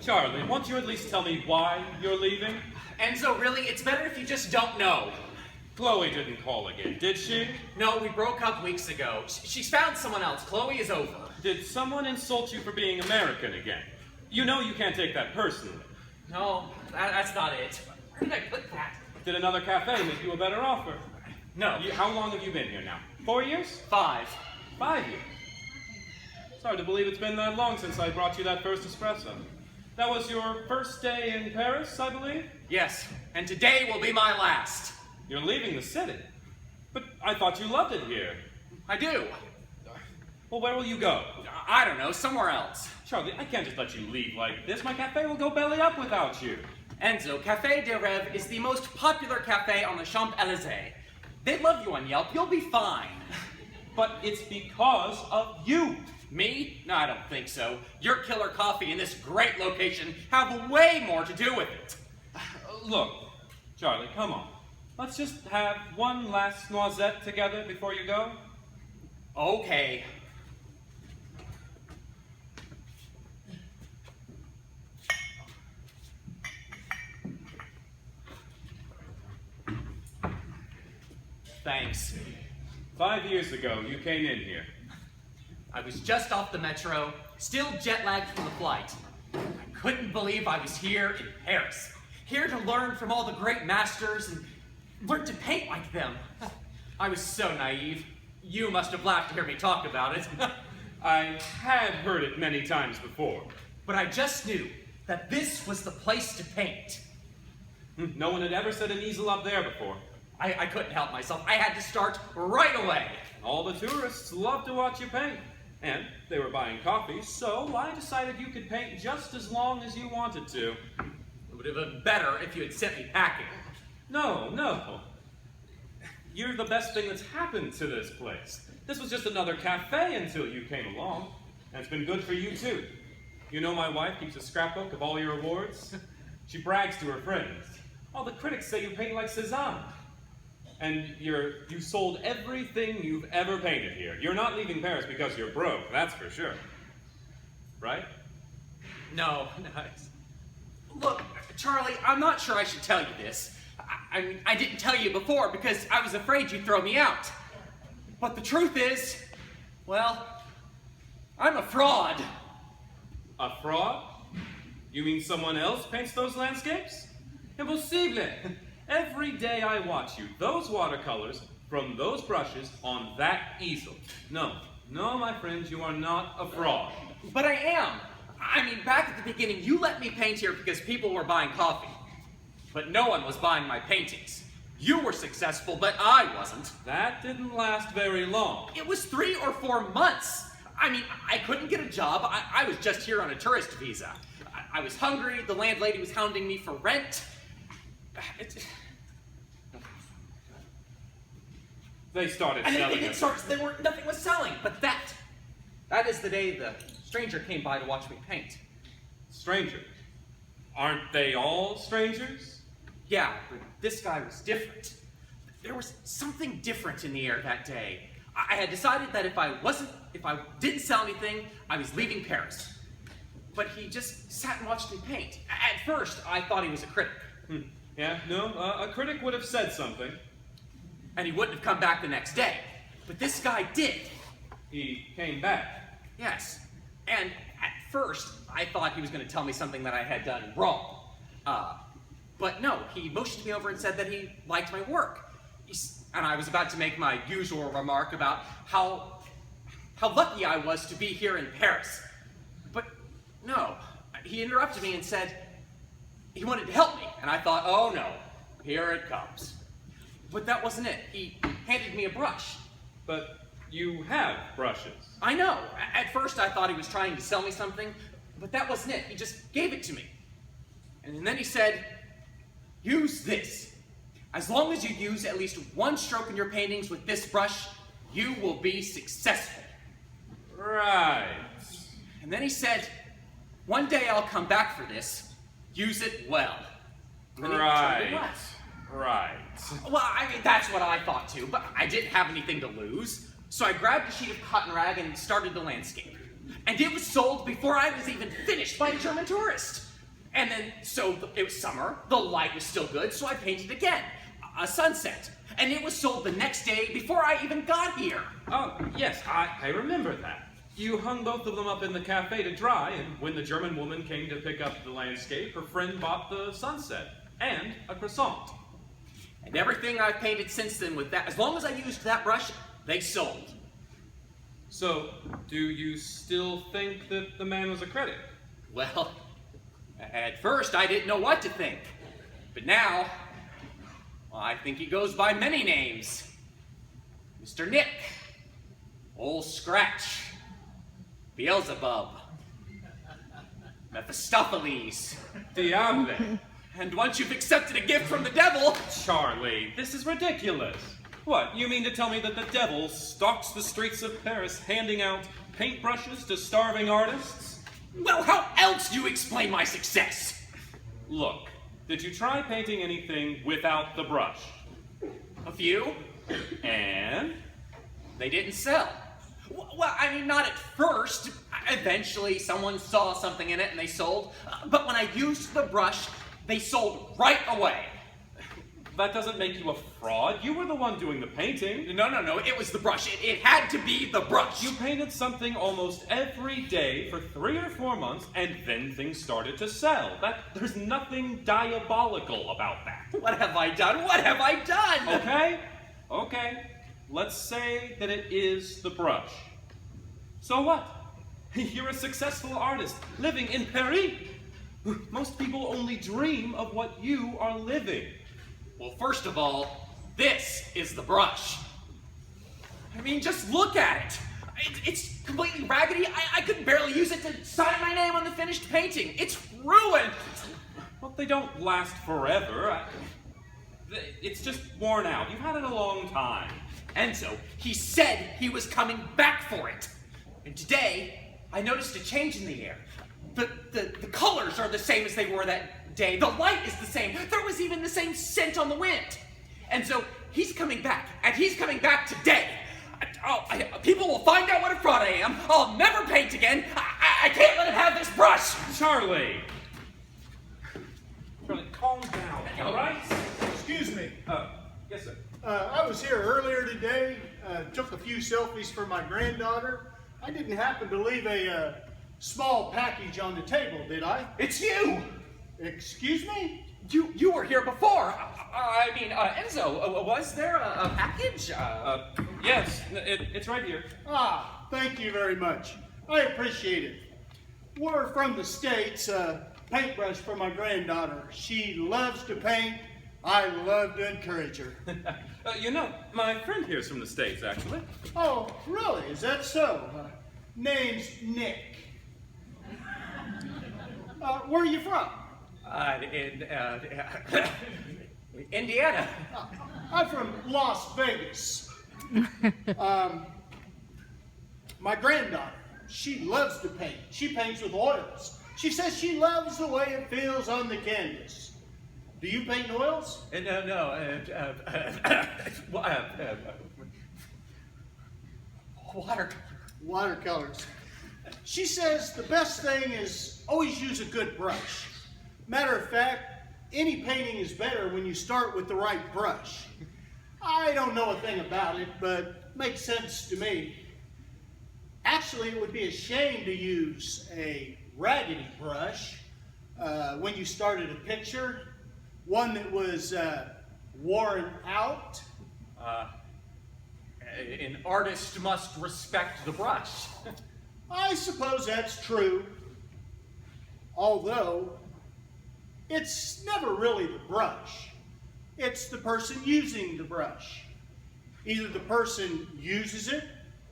Charlie, won't you at least tell me why you're leaving? Enzo, really, it's better if you just don't know. Chloe didn't call again, did she? No, we broke up weeks ago. She's found someone else. Chloe is over. Did someone insult you for being American again? You know you can't take that personally. No, that's not it. Where did I put that? Did another cafe make you a better offer? No. How long have you been here now? 4 years? 5. 5 years. It's hard to believe it's been that long since I brought you that first espresso. That was your first day in Paris, I believe? Yes, and today will be my last. You're leaving the city. But I thought you loved it here. I do. Well, where will you go? I don't know, somewhere else. Charlie, I can't just let you leave like this. My cafe will go belly up without you. Enzo, Café de Rêves is the most popular cafe on the Champs-Élysées. They love you on Yelp. You'll be fine. But it's because of you. Me? No, I don't think so. Your killer coffee in this great location have way more to do with it. Look, Charlie, come on. Let's just have one last noisette together before you go. Okay. Thanks. 5 years ago, you came in here. I was just off the metro, still jet-lagged from the flight. I couldn't believe I was here in Paris. Here to learn from all the great masters and learn to paint like them. I was so naive. You must have laughed to hear me talk about it. I had heard it many times before. But I just knew that this was the place to paint. No one had ever set an easel up there before. I couldn't help myself. I had to start right away. All the tourists loved to watch you paint. And they were buying coffee, so I decided you could paint just as long as you wanted to. It would have been better if you had sent me packing. No. You're the best thing that's happened to this place. This was just another cafe until you came along. And it's been good for you, too. You know my wife keeps a scrapbook of all your awards? She brags to her friends. All the critics say you paint like Cézanne. And you sold everything you've ever painted here. You're not leaving Paris because you're broke, that's for sure. Right? No. Look, Charlie, I'm not sure I should tell you this. I mean, I didn't tell you before because I was afraid you'd throw me out. But the truth is, well, I'm a fraud. A fraud? You mean someone else paints those landscapes? Impossible! Every day I watch you, those watercolors from those brushes on that easel. No, my friends, you are not a fraud. But I am. I mean, back at the beginning, you let me paint here because people were buying coffee. But no one was buying my paintings. You were successful, but I wasn't. That didn't last very long. It was 3 or 4 months. I mean, I couldn't get a job. I was just here on a tourist visa. I was hungry. The landlady was hounding me for rent. They started selling it. Nothing was selling, but that is the day the stranger came by to watch me paint. Strangers? Aren't they all strangers? Yeah, but this guy was different. There was something different in the air that day. I had decided that if I didn't sell anything, I was leaving Paris. But he just sat and watched me paint. At first, I thought he was a critic. Yeah, no, a critic would have said something. And he wouldn't have come back the next day. But this guy did. He came back. Yes. And at first, I thought he was going to tell me something that I had done wrong. But no, he motioned me over and said that he liked my work. And I was about to make my usual remark about how lucky I was to be here in Paris. But no, he interrupted me and said he wanted to help me. And I thought, oh no, here it comes. But that wasn't it. He handed me a brush. But you have brushes. I know. At first I thought he was trying to sell me something, but that wasn't it. He just gave it to me. And then he said, use this. As long as you use at least one stroke in your paintings with this brush, you will be successful. Right. And then he said, one day I'll come back for this. Use it well. Right. Well, I mean, that's what I thought too, but I didn't have anything to lose. So I grabbed a sheet of cotton rag and started the landscape. And it was sold before I was even finished by a German tourist. And then, it was summer, the light was still good, so I painted again. A sunset. And it was sold the next day before I even got here. Oh, yes, I remember that. You hung both of them up in the cafe to dry, and when the German woman came to pick up the landscape, her friend bought the sunset and a croissant. And everything I've painted since then with that, as long as I used that brush, they sold. So, do you still think that the man was a critic? Well, at first I didn't know what to think. But now, well, I think he goes by many names. Mr. Nick, Old Scratch, Beelzebub, Mephistopheles. Diable. And once you've accepted a gift from the devil... Charlie, this is ridiculous. What, you mean to tell me that the devil stalks the streets of Paris handing out paintbrushes to starving artists? Well, how else do you explain my success? Look, did you try painting anything without the brush? A few. And? They didn't sell. Well, I mean, not at first. Eventually, someone saw something in it and they sold. But when I used the brush, they sold right away. That doesn't make you a fraud. You were the one doing the painting. No. It was the brush. It had to be the brush. You painted something almost every day for 3 or 4 months, and then things started to sell. There's nothing diabolical about that. What have I done? What have I done? Okay. Let's say that it is the brush. So what? You're a successful artist living in Paris. Most people only dream of what you are living. Well, first of all, this is the brush. I mean, just look at it. It's completely raggedy. I could barely use it to sign my name on the finished painting. It's ruined. Well, they don't last forever. It's just worn out. You've had it a long time. Enzo, he said he was coming back for it. And today, I noticed a change in the air. The colors are the same as they were that day. The light is the same. There was even the same scent on the wind. And so he's coming back, and he's coming back today. People will find out what a fraud I am. I'll never paint again. I can't let him have this brush. Charlie, calm down, all right? Excuse me. Yes, sir. I was here earlier today, took a few selfies for my granddaughter. I didn't happen to leave a small package on the table, did I? It's you. Excuse me? You were here before. Enzo, was there a package? Yes, it's right here. Ah, thank you very much. I appreciate it. We're from the States, paintbrush for my granddaughter. She loves to paint. I love to encourage her. My friend here's from the States, actually. Oh, really? Is that so? Name's Nick. Where are you from? Indiana. I'm from Las Vegas. My granddaughter, she loves to paint. She paints with oils. She says she loves the way it feels on the canvas. Do you paint in oils? Watercolors. She says the best thing is always use a good brush. Matter of fact, any painting is better when you start with the right brush. I don't know a thing about it, but it makes sense to me. Actually, it would be a shame to use a raggedy brush when you started a picture, one that was worn out. An artist must respect the brush. I suppose that's true. Although, it's never really the brush. It's the person using the brush. Either the person uses it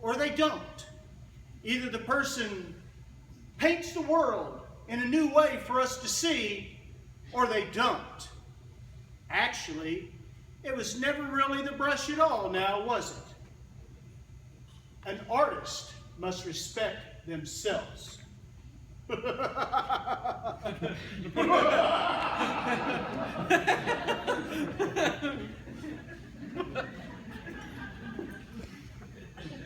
or they don't. Either the person paints the world in a new way for us to see or they don't. Actually, it was never really the brush at all now, was it? An artist must respect themselves.